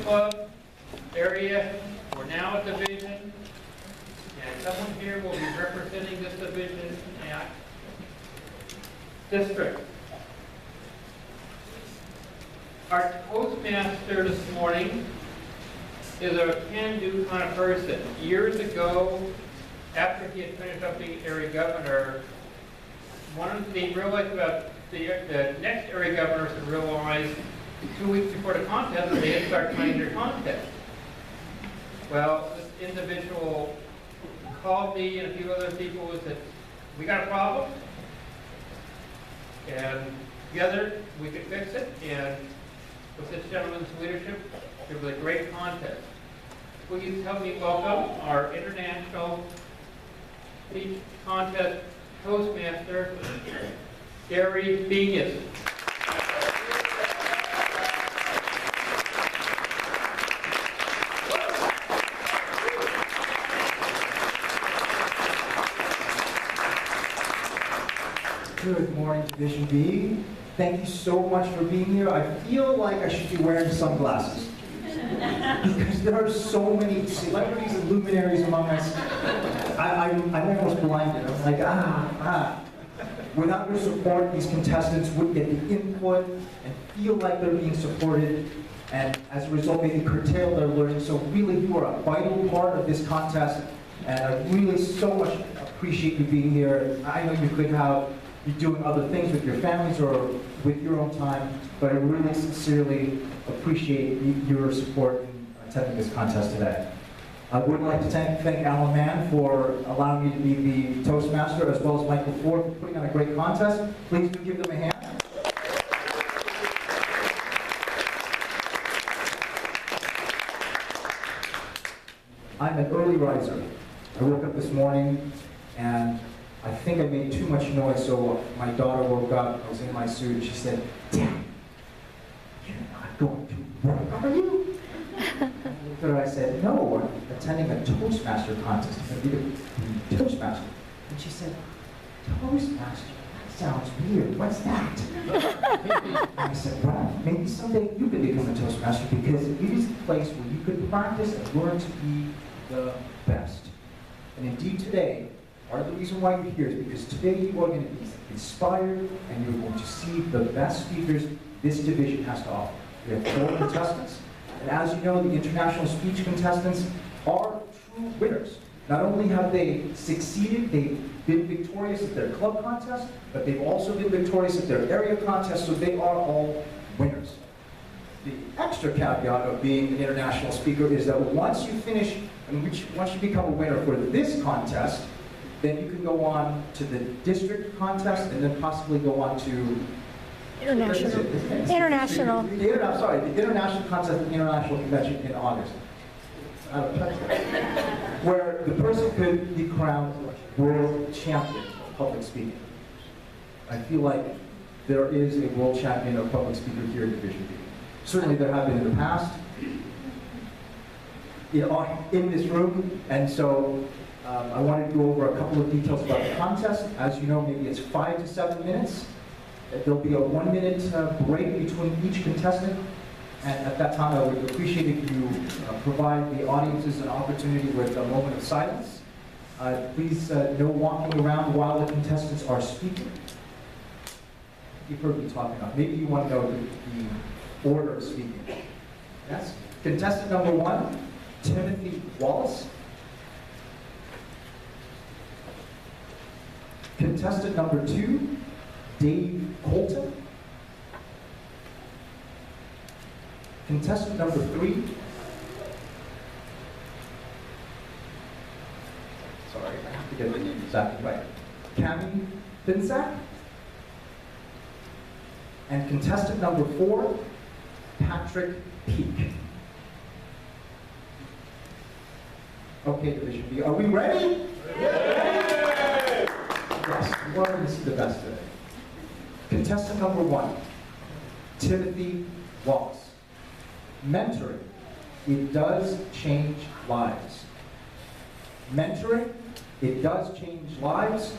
club area. We're now a division, and someone here will be representing this division at district. Our Toastmaster this morning is a can-do kind of person. Years ago, after he had finished up being area governor, one of the realized about the next area governors had realized 2 weeks before the contest that they had started planning their contest. Well, this individual called me and a few other people and said, "We got a problem, and together we could fix it, and with this gentleman's leadership, it was a great contest." Please help me welcome our international speech contest Toastmaster, Gary Benius. Good morning, Division B. Thank you so much for being here. I feel like I should be wearing sunglasses because there are so many celebrities and luminaries among us. I'm almost blinded. I'm like, Without your support, these contestants wouldn't get the input and feel like they're being supported, and as a result, maybe curtail their learning. So really, you are a vital part of this contest, and I really so much appreciate you being here. I know you could be doing other things with your families or with your own time, but I really sincerely appreciate your support in attending this contest today. I would like to thank Alan Mann for allowing me to be the Toastmaster, as well as Michael Ford for putting on a great contest. Please do give them a hand. I'm an early riser. I woke up this morning and I think I made too much noise, so my daughter woke up. I was in my suit and she said, "Dad, you're not going to work, are you?" And I said, "No, I'm attending a Toastmaster contest. I'm going to be the Toastmaster." And she said, "Toastmaster? That sounds weird. What's that?" And I said, "Well, maybe someday you could become a Toastmaster because it is a place where you could practice and learn to be the best." And indeed today, part of the reason why you're here is because today you are going to be inspired and you're going to see the best speakers this division has to offer. We have 4 contestants. And as you know, the international speech contestants are true winners. Not only have they succeeded, they've been victorious at their club contest, but they've also been victorious at their area contest, so they are all winners. The extra caveat of being an international speaker is that once you finish, and once you become a winner for this contest, then you can go on to the district contest and then possibly go on to The international contest, the international convention in August, where the person could be crowned world champion of public speaking. I feel like there is a world champion of public speaker here in Division B. Certainly there have been in the past, in this room, and so I wanted to go over a couple of details about the contest. As you know, maybe it's 5 to 7 minutes. There'll be a 1-minute break between each contestant, and at that time I would appreciate if you provide the audiences an opportunity with a moment of silence. Please, no walking around while the contestants are speaking. You've heard me talking about. Maybe you want to know the order of speaking. Yes? Contestant number 1, Timothy Wallace. Contestant number 2, Dave Colton. Contestant number 3, sorry, I have to get the name exactly right, Cami Finsack. And contestant number 4, Patrick Peak. Okay, Division B, are we ready? Yes, we're going to see the best today. Contestant number 1, Timothy Wallace. Mentoring, it does change lives. Mentoring, it does change lives.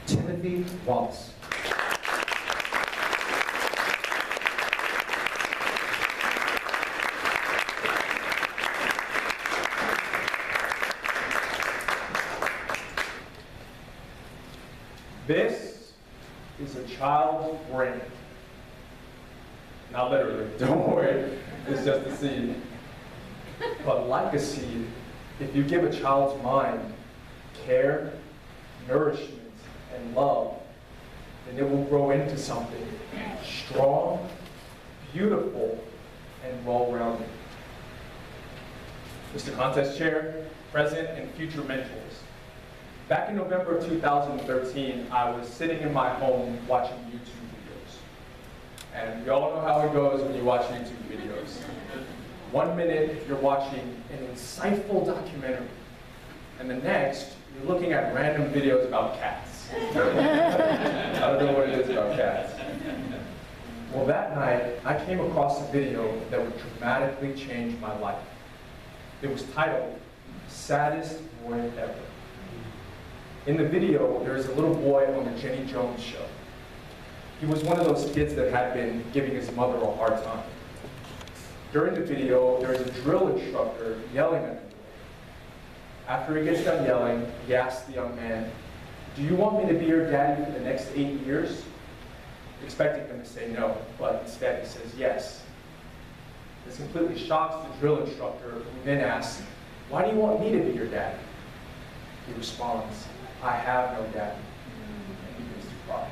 Timothy Wallace. This is a child's brain. Not literally, don't worry, it's just a seed. But like a seed, if you give a child's mind care, nourishment, and love, then it will grow into something strong, beautiful, and well-rounded. Mr. Contest Chair, present and future mentors. Back in November of 2013, I was sitting in my home watching YouTube videos. And we all know how it goes when you watch YouTube videos. 1 minute, you're watching an insightful documentary. And the next, you're looking at random videos about cats. I don't know what it is about cats. Well, that night, I came across a video that would dramatically change my life. It was titled, Saddest Boy Ever. In the video, there's a little boy on the Jenny Jones show. He was one of those kids that had been giving his mother a hard time. During the video, there's a drill instructor yelling at the boy. After he gets done yelling, he asks the young man, "Do you want me to be your daddy for the next 8 years?" Expecting him to say no, but instead he says yes. This completely shocks the drill instructor, who then asks, "Why do you want me to be your daddy?" He responds, "I have no daddy," and he begins to cry.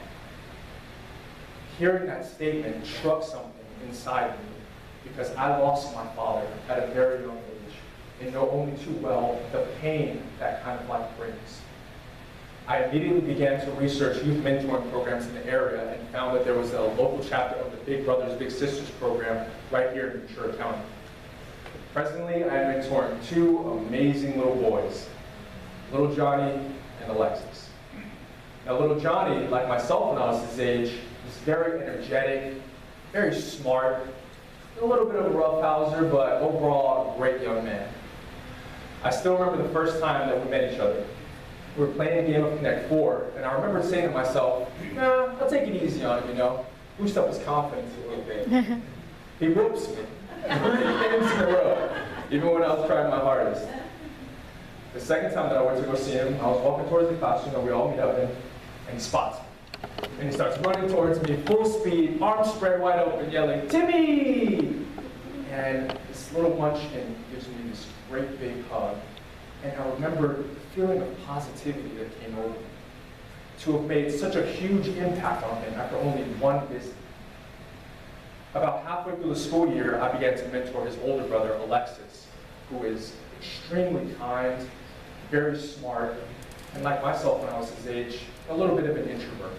Hearing that statement struck something inside me, because I lost my father at a very young age and know only too well the pain that kind of life brings. I immediately began to research youth mentoring programs in the area and found that there was a local chapter of the Big Brothers Big Sisters program right here in Ventura County. Presently, I am mentoring 2 amazing little boys, little Johnny and Alexis. Now, little Johnny, like myself when I was his age, is very energetic, very smart, a little bit of a roughhouser, but overall a great young man. I still remember the first time that we met each other. We were playing a game of Connect 4, and I remember saying to myself, "Nah, I'll take it easy on him, you know, boost up his confidence a little bit." He whoops me 3 games in a row, even when I was trying my hardest. The second time that I went to go see him, I was walking towards the classroom that we all meet up in, and he spots me. And he starts running towards me, full speed, arms spread wide open, yelling, "Timmy!" And this little munchkin gives me this great big hug. And I remember the feeling of positivity that came over me, to have made such a huge impact on him after only 1 visit. About halfway through the school year, I began to mentor his older brother, Alexis, who is extremely kind, very smart, and like myself when I was his age, a little bit of an introvert.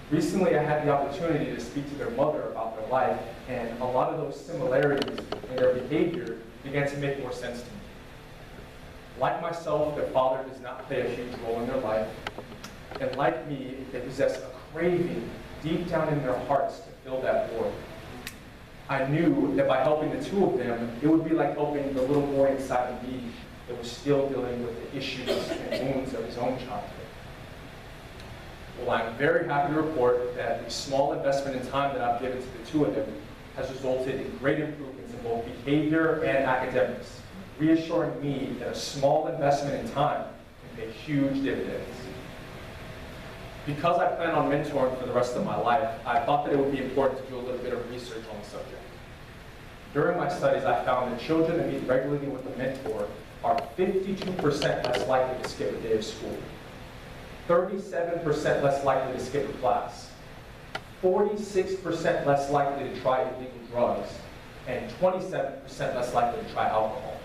Recently, I had the opportunity to speak to their mother about their life, and a lot of those similarities in their behavior began to make more sense to me. Like myself, their father does not play a huge role in their life, and like me, they possess a craving deep down in their hearts to fill that void. I knew that by helping the 2 of them, it would be like helping the little boy inside of me that was still dealing with the issues and wounds of his own childhood. Well, I'm very happy to report that the small investment in time that I've given to the 2 of them has resulted in great improvements in both behavior and academics, reassuring me that a small investment in time can pay huge dividends. Because I plan on mentoring for the rest of my life, I thought that it would be important to do a little bit of research on the subject. During my studies, I found that children that meet regularly with a mentor are 52% less likely to skip a day of school, 37% less likely to skip a class, 46% less likely to try illegal drugs, and 27% less likely to try alcohol.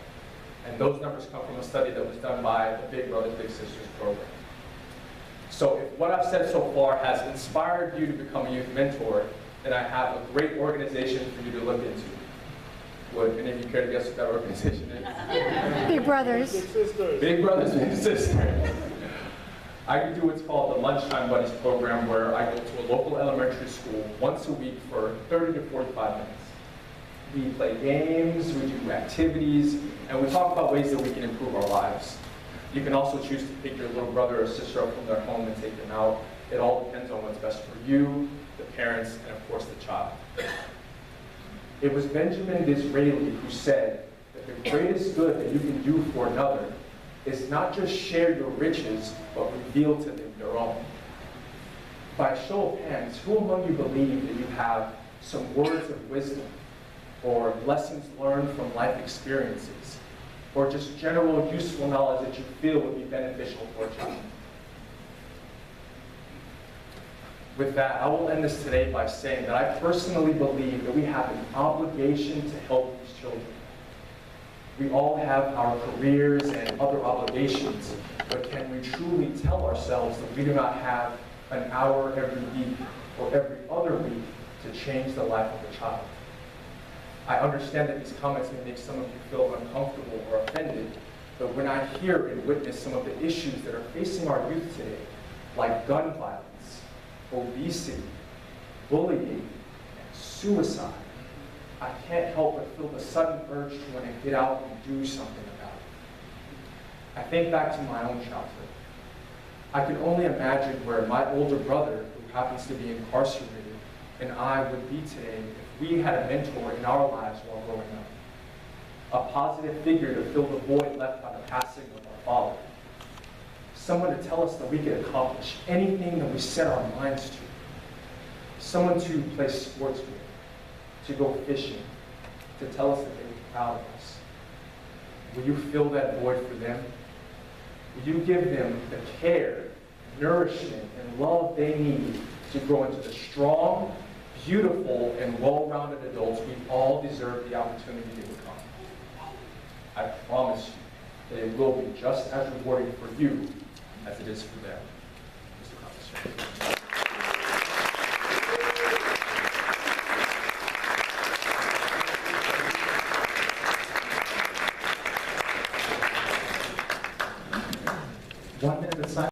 And those numbers come from a study that was done by the Big Brothers Big Sisters program. So if what I've said so far has inspired you to become a youth mentor, then I have a great organization for you to look into. Would any of you care to guess what that organization is? Big Brothers. Big Brothers Big Sisters. I do what's called the Lunchtime Buddies program, where I go to a local elementary school once a week for 30 to 45 minutes. We play games, we do activities, and we talk about ways that we can improve our lives. You can also choose to pick your little brother or sister up from their home and take them out. It all depends on what's best for you, the parents, and of course the child. It was Benjamin Disraeli who said that the greatest good that you can do for another is not just share your riches, but reveal to them your own. By a show of hands, who among you believe that you have some words of wisdom or lessons learned from life experiences or just general useful knowledge that you feel would be beneficial for a child? With that, I will end this today by saying that I personally believe that we have an obligation to help these children. We all have our careers and other obligations, but can we truly tell ourselves that we do not have an hour every week or every other week to change the life of a child? I understand that these comments may make some of you feel uncomfortable or offended, but when I hear and witness some of the issues that are facing our youth today, like gun violence, obesity, bullying, and suicide, I can't help but feel the sudden urge to want to get out and do something about it. I think back to my own childhood. I can only imagine where my older brother, who happens to be incarcerated, and I would be today if we had a mentor in our lives while growing up. A positive figure to fill the void left by the passing of our father. Someone to tell us that we could accomplish anything that we set our minds to. Someone to play sports with, to go fishing, to tell us that they were proud of us. Will you fill that void for them? Will you give them the care, nourishment, and love they need to grow into the strong, beautiful, and well-rounded adults we all deserve the opportunity to become? I promise you that it will be just as rewarding for you as it is for them. Mr. Congressman. 1 minute of silence.